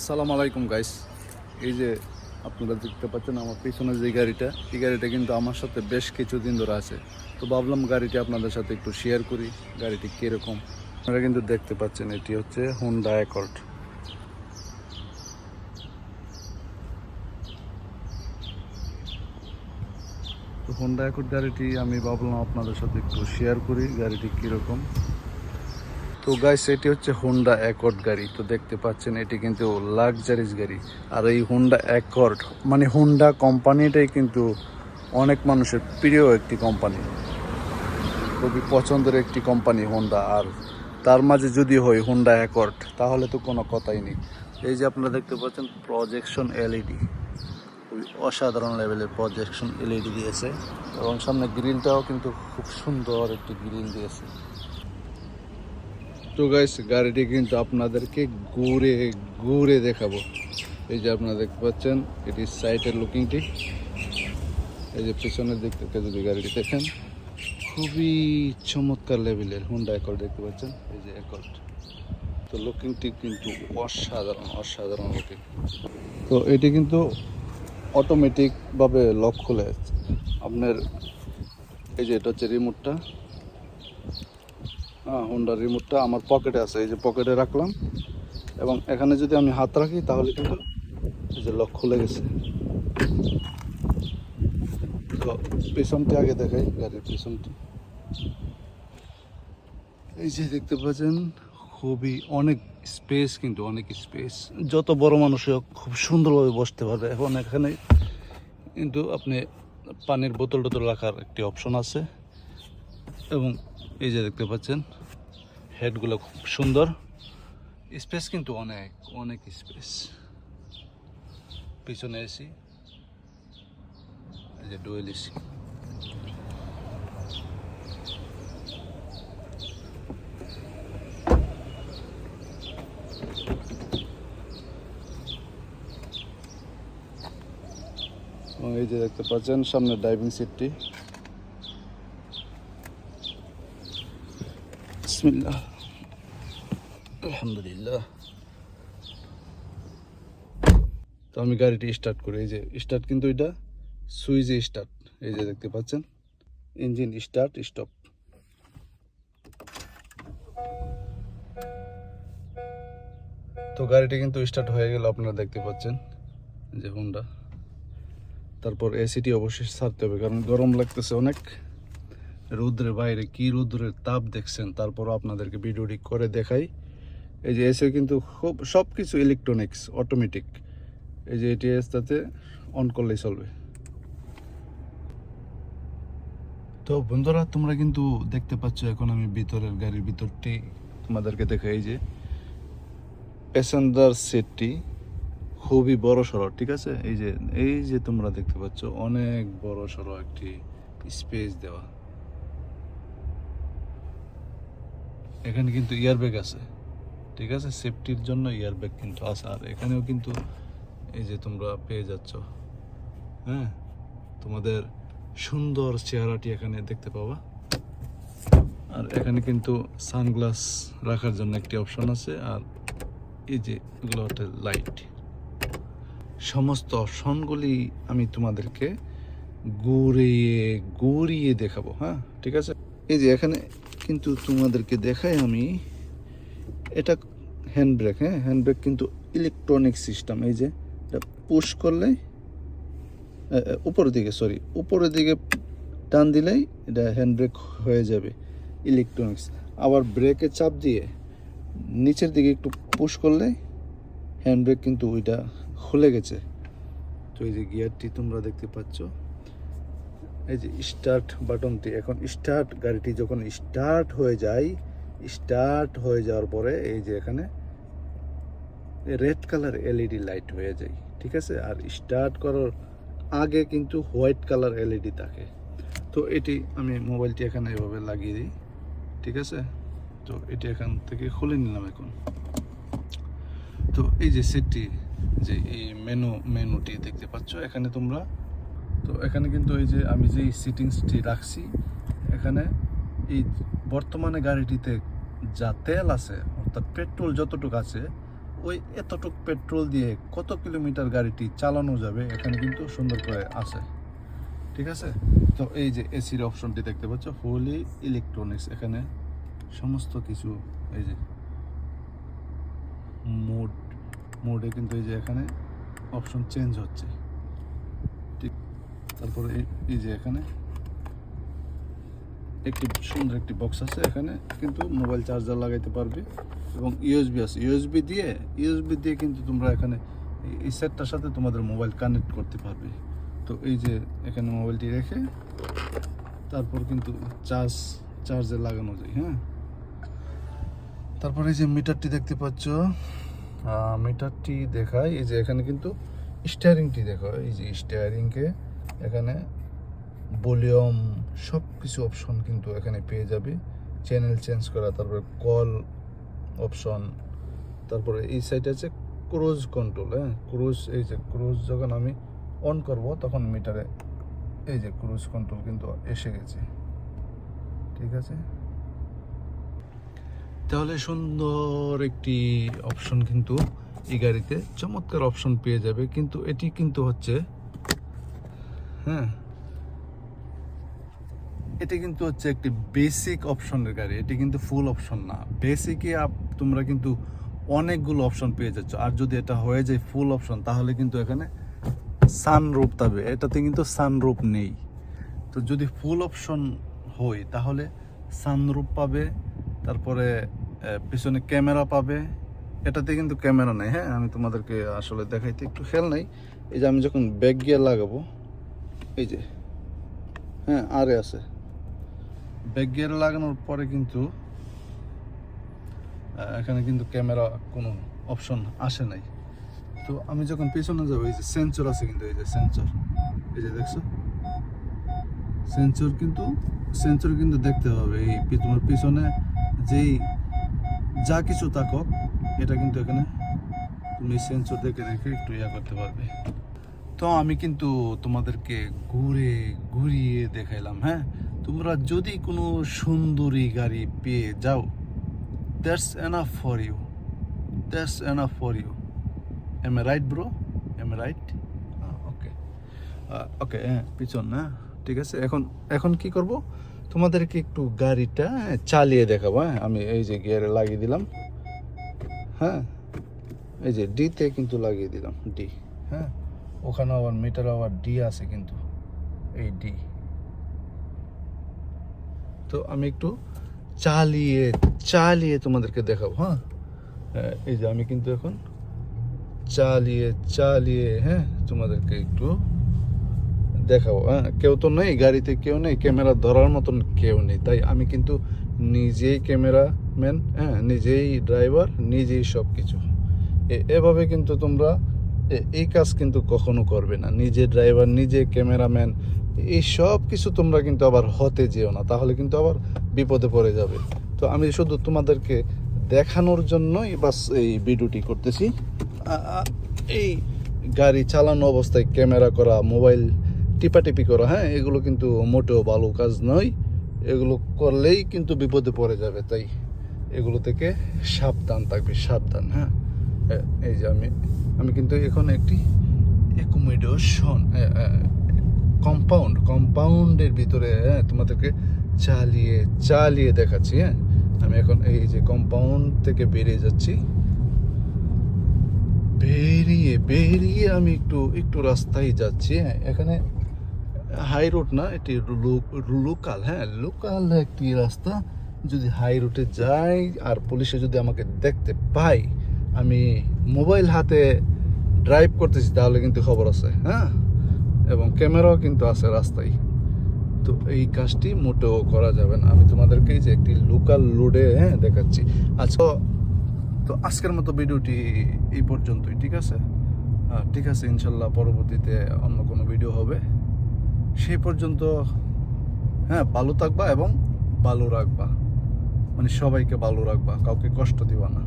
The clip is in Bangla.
আসসালামু আলাইকুম গাইস। এই যে আপনারা দেখতে পাচ্ছেন আমার পিছনে যে গাড়িটা, এই গাড়িটা কিন্তু আমার সাথে বেশ কিছুদিন ধরে আছে। তো ভাবলাম গাড়িটি আপনাদের সাথে একটু শেয়ার করি, গাড়িটি কীরকম। আপনারা কিন্তু দেখতে পাচ্ছেন এটি হচ্ছে হোন্ডা অ্যাকর্ড। তো হোন্ডা অ্যাকর্ড গাড়িটি আমি ভাবলাম আপনাদের সাথে একটু শেয়ার করি, গাড়িটি কীরকম। তো গাইস, এটি হচ্ছে হোন্ডা অ্যাকর্ড গাড়ি। তো দেখতে পাচ্ছেন এটি কিন্তু লাক্সারিস গাড়ি। আর এই হোন্ডা অ্যাকর্ড মানে হোন্ডা কোম্পানিটাই কিন্তু অনেক মানুষের প্রিয় একটি কোম্পানি, খুবই পছন্দের একটি কোম্পানি হোন্ডা। আর তার মাঝে যদি হয় হোন্ডা অ্যাকর্ড, তাহলে তো কোনো কথাই নেই। এই যে আপনারা দেখতে পাচ্ছেন প্রজেকশন এলইডি, খুবই অসাধারণ লেভেলের প্রজেকশন এলইডি দিয়েছে, এবং সামনে গ্রিলটাও কিন্তু খুব সুন্দর একটি গ্রিল দিয়েছে। তো গাইস, গাড়িটি কিন্তু আপনাদেরকে ঘুরে ঘুরে দেখাবো। এই যে আপনারা দেখতে পাচ্ছেন এটি সাইডের লুকিংটি। এই যে পিছনের দিক থেকে যদি গাড়িটি দেখেন, খুবই চমৎকার লেভেলের হোন্ডা অ্যাকর্ড দেখতে পাচ্ছেন। এই যে অ্যাকর্ড, তো লুকিংটি কিন্তু অসাধারণ অসাধারণ লুকিং। তো এটি কিন্তু অটোমেটিকভাবে লক খুলে আপনার। এই যে এটা হচ্ছে রিমোটটা, হোন্ডার রিমোটটা আমার পকেটে আছে। এই যে পকেটে রাখলাম, এবং এখানে যদি আমি হাত রাখি তাহলে কিন্তু এই যে লক খুলে গেছে। তো পিছনটি আগে দেখাই, গাড়ির পিছনটি। এই যে দেখতে পাচ্ছেন খুবই অনেক স্পেস, কিন্তু অনেক স্পেস। যত বড় মানুষ হোক খুব সুন্দরভাবে বসতে পারবে। এখন এখানে কিন্তু আপনি পানির বোতল টোতল রাখার একটি অপশন আছে, এবং এই যে দেখতে পাচ্ছেন হেডগুলো খুব সুন্দর। স্পেস কিন্তু অনেক অনেক স্পেস। পিছনে এসি, এই যে ডুয়েল এসি। এবং এই যে দেখতে পাচ্ছেন সামনে ড্রাইভিং সিটটি। বিসমিল্লাহ, আলহামদুলিল্লাহ। তো আমি গাড়িটি স্টার্ট করি। এই যে স্টার্ট, কিন্তু এটা সুইচে স্টার্ট। এই যে দেখতে পাচ্ছেন ইঞ্জিন স্টার্ট স্টপ। তো গাড়িটি কিন্তু স্টার্ট হয়ে গেল, আপনারা দেখতে পাচ্ছেন যে হোন্ডা। তারপর এসিটি অবশ্যই ছাড়তে হবে, কারণ গরম লাগতেছে অনেক। রৌদ্রের বাইরে কি রৌদ্রের তাপ দেখছেন, তারপরও আপনাদেরকে ভিডিওটি করে দেখাই। এই যে এসি কিন্তু খুব সব কিছু ইলেকট্রনিক্স অটোমেটিক। এই যে এটি তাতে অন করলেই চলবে। তো বন্ধুরা, তোমরা কিন্তু দেখতে পাচ্ছ এখন আমি ভিতরের গাড়ির ভিতরটি তোমাদেরকে দেখাই। এই যে প্যাসেঞ্জার সিটটি খুবই বড় সড়ো, ঠিক আছে। এই যে তোমরা দেখতে পাচ্ছ অনেক বড় সড়ো একটি স্পেস দেওয়া। এখানে কিন্তু এয়ারব্যাগ আছে, ঠিক আছে, সেফটির জন্য এয়ারব্যাগ কিন্তু আছে। আর এখানেও কিন্তু এই যে তোমরা পেয়ে যাচ্ছ, হ্যাঁ, তোমাদের সুন্দর চেহারাটি এখানে দেখতে পাবা। আর এখানে কিন্তু সানগ্লাস রাখার জন্য একটি অপশন আছে। আর এই যে এগুলো হচ্ছে লাইট। সমস্ত অপশনগুলি আমি তোমাদেরকে ঘুরিয়ে ঘুরিয়ে দেখাবো, হ্যাঁ, ঠিক আছে। এই যে এখানে কিন্তু তোমাদেরকে দেখাই আমি, এটা হ্যান্ড ব্রেক। হ্যাঁ, হ্যান্ড ব্রেক কিন্তু ইলেকট্রনিক সিস্টেম। এই যে এটা পুশ করলে উপরের দিকে টান দিলেই এটা হ্যান্ড ব্রেক হয়ে যাবে, ইলেকট্রনিক্স। আবার ব্রেকে চাপ দিয়ে নিচের দিকে একটু পুশ করলে হ্যান্ড ব্রেক কিন্তু ওইটা খুলে গেছে। তো এই যে গিয়ারটি তোমরা দেখতে পাচ্ছ, এই যে স্টার্ট বাটনটি। এখন স্টার্ট, গাড়িটি যখন স্টার্ট হয়ে যাওয়ার পরে এই যে এখানে রেড কালার এলইডি লাইট হয়ে যায়, ঠিক আছে। আর স্টার্ট করার আগে কিন্তু হোয়াইট কালার এলইডি থাকে। তো এটি আমি মোবাইলটি এখানে এভাবে লাগিয়ে দিই, ঠিক আছে। তো এটি এখান থেকে খুলে নিলাম এখন। তো এই যে সেটটি, যে এই মেনুটি দেখতে পাচ্ছ এখানে তোমরা। তো এখানে কিন্তু এই যে আমি যে সিটিংসটি রাখছি, এখানে এই বর্তমানে গাড়িটিতে যা তেল আছে, অর্থাৎ পেট্রোল যতটুকু আছে, ওই এতটুক পেট্রোল দিয়ে কত কিলোমিটার গাড়িটি চালানো যাবে এখানে কিন্তু সুন্দর করে আছে, ঠিক আছে। তো এই যে এসির অপশনটি দেখতে পাচ্ছ, ফুলি ইলেকট্রনিক্স, এখানে সমস্ত কিছু, এই যে মোডে কিন্তু এই যে এখানে অপশন চেঞ্জ হচ্ছে, ঠিক। তারপরে এই যে এখানে একটি সুন্দর একটি বক্স আছে, এখানে কিন্তু মোবাইল চার্জার লাগাইতে পারবে এবং ইউএসবি আছে, ইউএসবি দিয়ে কিন্তু তোমরা এখানে এই সেটটার সাথে তোমাদের মোবাইল কানেক্ট করতে পারবে। তো এই যে এখানে মোবাইলটি রেখে তারপর কিন্তু চার্জে লাগানো যায়, হ্যাঁ। তারপরে এই যে মিটারটি দেখতে পাচ্ছ, মিটারটি দেখায় এই যে এখানে কিন্তু স্টিয়ারিংটি দেখো, এই যে স্টিয়ারিংকে এখানে ভলিউম সব কিছু অপশন কিন্তু এখানে পেয়ে যাবে, চ্যানেল চেঞ্জ করা, তারপরে কল অপশন, তারপরে এই সাইডে আছে ক্রুজ কন্ট্রোল, হ্যাঁ ক্রুজ, এই যে ক্রুজ যখন আমি অন করব তখন মিটারে এই যে ক্রুজ কন্ট্রোল কিন্তু এসে গেছে, ঠিক আছে। তাহলে সুন্দর একটি অপশন কিন্তু এই গাড়িতে চমৎকার অপশন পেয়ে যাবে, কিন্তু এটি কিন্তু হচ্ছে, হ্যাঁ এটি কিন্তু হচ্ছে একটি বেসিক অপশনের গাড়ি, এটি কিন্তু ফুল অপশন না। বেসিকে তোমরা কিন্তু অনেকগুলো অপশন পেয়ে যাচ্ছ, আর যদি এটা হয়ে যায় ফুল অপশন তাহলে কিন্তু এখানে সানরুফ পাবে, এটাতে কিন্তু সানরুফ নেই। তো যদি ফুল অপশন হয় তাহলে সানরুফ পাবে, তারপরে পিছনে ক্যামেরা পাবে, এটাতে কিন্তু ক্যামেরা নেই, হ্যাঁ আমি তোমাদেরকে আসলে দেখাইতে একটু খেয়াল নাই। এই যে আমি যখন ব্যাক গিয়ার লাগাবো, এই যে হ্যাঁ আরে আছে, ব্যাক গিয়ার লাগানোর পরে কিন্তু এখানে কিন্তু ক্যামেরা কোনো অপশন আসে নাই। তো আমি যখন পিছনে যাবো, এই যে সেন্সর আছে কিন্তু, এই যে সেন্সর, এই যে দেখছো সেন্সর কিন্তু দেখতে হবে, এই তোমার পিছনে যেই যা কিছু থাকুক এটা কিন্তু এখানে তুমি সেন্সর দেখে একটু করতে পারবে। তো আমি কিন্তু তোমাদেরকে ঘুরিয়ে দেখাইলাম, হ্যাঁ তোমরা যদি কোনো সুন্দরী গাড়ি পেয়ে যাও, that's enough for you, am I right bro, am I right? Okay হ্যাঁ পিছন, হ্যাঁ ঠিক আছে। এখন কি করব, তোমাদেরকে একটু গাড়িটা চালিয়ে দেখাবো, হ্যাঁ আমি এই যে গিয়ারে লাগিয়ে দিলাম, হ্যাঁ এই যে ডিতে কিন্তু লাগিয়ে দিলাম, ডি, হ্যাঁ ওখানে আবার মিটার আবার ডি আছে কিন্তু, এই ডি। তো আমি একটু চালিয়ে তোমাদেরকে দেখাবো, হ্যাঁ এই যে আমি কিন্তু এখন চালিয়ে হ্যাঁ তোমাদেরকে একটু দেখাবো, হ্যাঁ কেউ তো নেই গাড়িতে, কেউ নেই ক্যামেরা ধরার মতন, কেউ নেই, তাই আমি কিন্তু নিজেই ক্যামেরাম্যান, হ্যাঁ নিজেই ড্রাইভার, নিজেই সব কিছু। এভাবে কিন্তু তোমরা এই কাজ কিন্তু কখনো করবে না, নিজে ড্রাইভার নিজে ক্যামেরাম্যান, এই সব কিছু তোমরা কিন্তু আবার হতে যেও না, তাহলে কিন্তু আবার বিপদে পড়ে যাবে। তো আমি শুধু তোমাদেরকে দেখানোর জন্যই বাস এই ভিডিওটি করতেছি। এই গাড়ি চালানো অবস্থায় ক্যামেরা করা, মোবাইল টিপাটিপি করা, হ্যাঁ এগুলো কিন্তু মোটেও ভালো কাজ নয়, এগুলো করলেই কিন্তু বিপদে পড়ে যাবে, তাই এগুলো থেকে সাবধান থাকবে, সাবধান, হ্যাঁ। এই যে আমি কিন্তু এখন একটি অ্যাকোমোডেশন কম্পাউন্ডের ভিতরে, হ্যাঁ তোমাদেরকে চালিয়ে দেখাচ্ছি, হ্যাঁ আমি এখন এই যে কম্পাউন্ড থেকে বেরিয়ে যাচ্ছি, বেরিয়ে আমি একটু রাস্তায় যাচ্ছি, হ্যাঁ এখানে হাই রোড না, এটি লোকাল, হ্যাঁ লোকাল একটি রাস্তা। যদি হাই রোডে যাই আর পুলিশে যদি আমাকে দেখতে পাই আমি মোবাইল হাতে ড্রাইভ করতেছি তাহলে কিন্তু খবর আছে, হ্যাঁ এবং ক্যামেরাও কিন্তু আছে রাস্তায়। তো এই কাজটি মোটেও করা যাবে না। আমি তোমাদেরকে যে একটি লোকাল রোডে হ্যাঁ দেখাচ্ছি। আচ্ছা তো আজকের মতো ভিডিওটি এই পর্যন্তই, ঠিক আছে? ঠিক আছে, ইনশাল্লাহ পরবর্তীতে অন্য কোনো ভিডিও হবে। সেই পর্যন্ত হ্যাঁ ভালো থাকবা এবং ভালো রাখবা, মানে সবাইকে ভালো রাখবা, কাউকে কষ্ট দিবা না।